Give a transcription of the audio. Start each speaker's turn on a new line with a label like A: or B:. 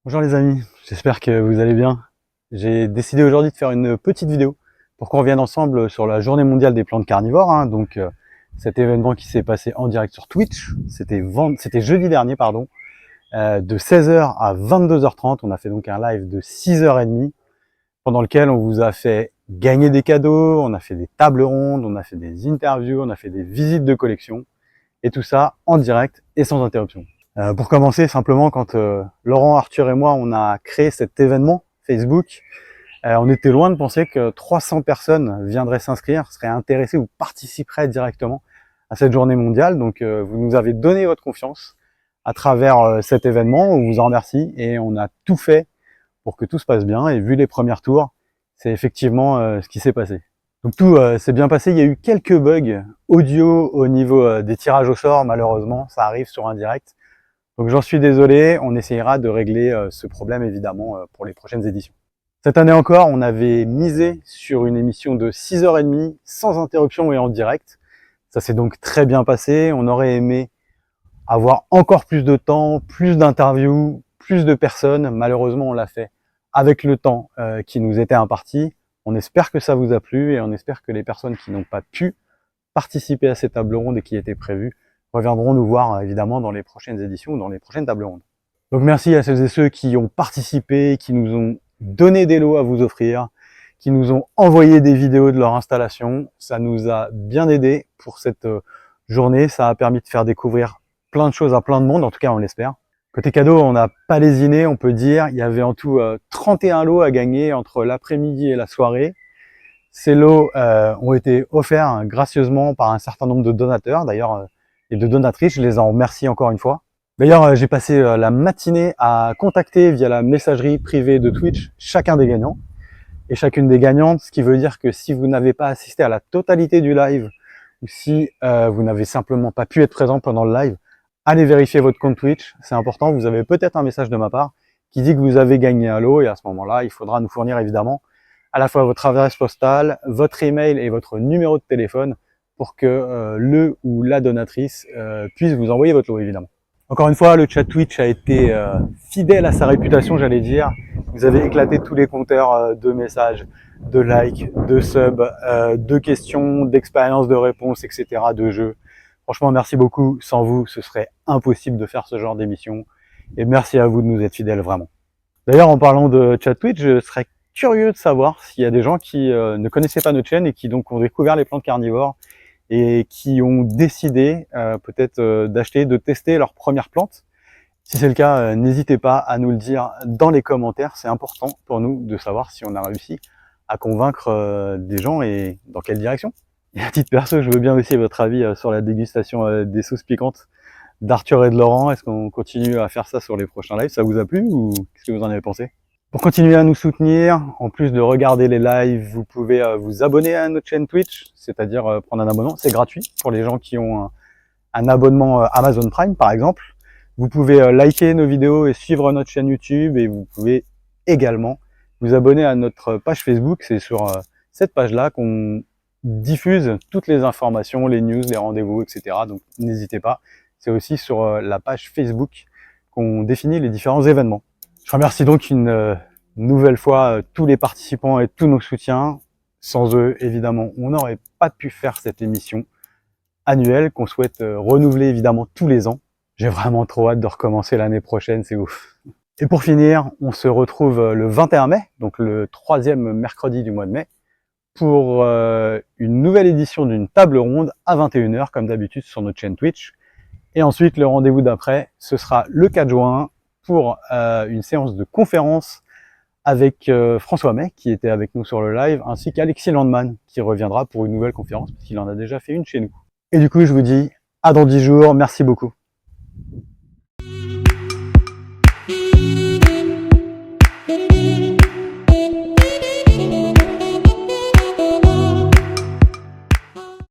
A: Bonjour les amis, j'espère que vous allez bien. J'ai décidé aujourd'hui de faire une petite vidéo pour qu'on revienne ensemble sur la journée mondiale des plantes carnivores. Cet événement qui s'est passé en direct sur Twitch, c'était jeudi dernier, de 16h à 22h30. On a fait donc un live de 6h30 pendant lequel on vous a fait gagner des cadeaux, on a fait des tables rondes, on a fait des interviews, on a fait des visites de collection et tout ça en direct et sans interruption. Pour commencer, simplement, quand Laurent, Arthur et moi, on a créé cet événement Facebook, on était loin de penser que 300 personnes viendraient s'inscrire, seraient intéressées ou participeraient directement à cette journée mondiale. Donc, vous nous avez donné votre confiance à travers cet événement. On vous en remercie et on a tout fait pour que tout se passe bien. Et vu les premiers tours, c'est effectivement ce qui s'est passé. Donc tout s'est bien passé. Il y a eu quelques bugs audio au niveau des tirages au sort, malheureusement. Ça arrive sur un direct. Donc j'en suis désolé, on essayera de régler ce problème évidemment pour les prochaines éditions. Cette année encore, on avait misé sur une émission de 6h30 sans interruption et en direct. Ça s'est donc très bien passé. On aurait aimé avoir encore plus de temps, plus d'interviews, plus de personnes. Malheureusement, on l'a fait avec le temps qui nous était imparti. On espère que ça vous a plu et on espère que les personnes qui n'ont pas pu participer à ces tables rondes et qui étaient prévues reviendront nous voir évidemment dans les prochaines éditions ou dans les prochaines tables rondes. Donc merci à celles et ceux qui ont participé, qui nous ont donné des lots à vous offrir, qui nous ont envoyé des vidéos de leur installation. Ça nous a bien aidé pour cette journée. Ça a permis de faire découvrir plein de choses à plein de monde, en tout cas on l'espère. Côté cadeau, on n'a pas lésiné, on peut dire. Il y avait en tout 31 lots à gagner entre l'après-midi et la soirée. Ces lots ont été offerts gracieusement par un certain nombre de donateurs. D'ailleurs, et de donatrices, je les en remercie encore une fois. D'ailleurs, j'ai passé la matinée à contacter via la messagerie privée de Twitch chacun des gagnants et chacune des gagnantes, ce qui veut dire que si vous n'avez pas assisté à la totalité du live ou si vous n'avez simplement pas pu être présent pendant le live, allez vérifier votre compte Twitch, c'est important, vous avez peut-être un message de ma part qui dit que vous avez gagné un lot et à ce moment-là, il faudra nous fournir évidemment à la fois votre adresse postale, votre email et votre numéro de téléphone pour que le ou la donatrice puisse vous envoyer votre lot, évidemment. Encore une fois, le chat Twitch a été fidèle à sa réputation, j'allais dire. Vous avez éclaté tous les compteurs de messages, de likes, de subs, de questions, d'expériences, de réponses, etc., de jeux. Franchement, merci beaucoup. Sans vous, ce serait impossible de faire ce genre d'émission. Et merci à vous de nous être fidèles, vraiment. D'ailleurs, en parlant de chat Twitch, je serais curieux de savoir s'il y a des gens qui ne connaissaient pas notre chaîne et qui donc ont découvert les plantes carnivores et qui ont décidé peut-être d'acheter, de tester leurs premières plantes. Si c'est le cas, n'hésitez pas à nous le dire dans les commentaires. C'est important pour nous de savoir si on a réussi à convaincre des gens et dans quelle direction. Et à titre perso, je veux bien aussi votre avis sur la dégustation des sauces piquantes d'Arthur et de Laurent. Est-ce qu'on continue à faire ça sur les prochains lives? Ça vous a plu ou qu'est-ce que vous en avez pensé? Pour continuer à nous soutenir, en plus de regarder les lives, vous pouvez vous abonner à notre chaîne Twitch, c'est-à-dire prendre un abonnement. C'est gratuit pour les gens qui ont un abonnement Amazon Prime, par exemple. Vous pouvez liker nos vidéos et suivre notre chaîne YouTube et vous pouvez également vous abonner à notre page Facebook. C'est sur cette page-là qu'on diffuse toutes les informations, les news, les rendez-vous, etc. Donc n'hésitez pas. C'est aussi sur la page Facebook qu'on définit les différents événements. Je remercie donc une nouvelle fois tous les participants et tous nos soutiens. Sans eux, évidemment, on n'aurait pas pu faire cette émission annuelle qu'on souhaite renouveler évidemment tous les ans. J'ai vraiment trop hâte de recommencer l'année prochaine, c'est ouf. Et pour finir, on se retrouve le 21 mai, donc le 3e mercredi du mois de mai, pour une nouvelle édition d'une table ronde à 21h, comme d'habitude sur notre chaîne Twitch. Et ensuite, le rendez-vous d'après, ce sera le 4 juin pour une séance de conférence avec François May, qui était avec nous sur le live, ainsi qu'Alexis Landman, qui reviendra pour une nouvelle conférence, parce qu'il en a déjà fait une chez nous. Et du coup, je vous dis à dans 10 jours, merci beaucoup.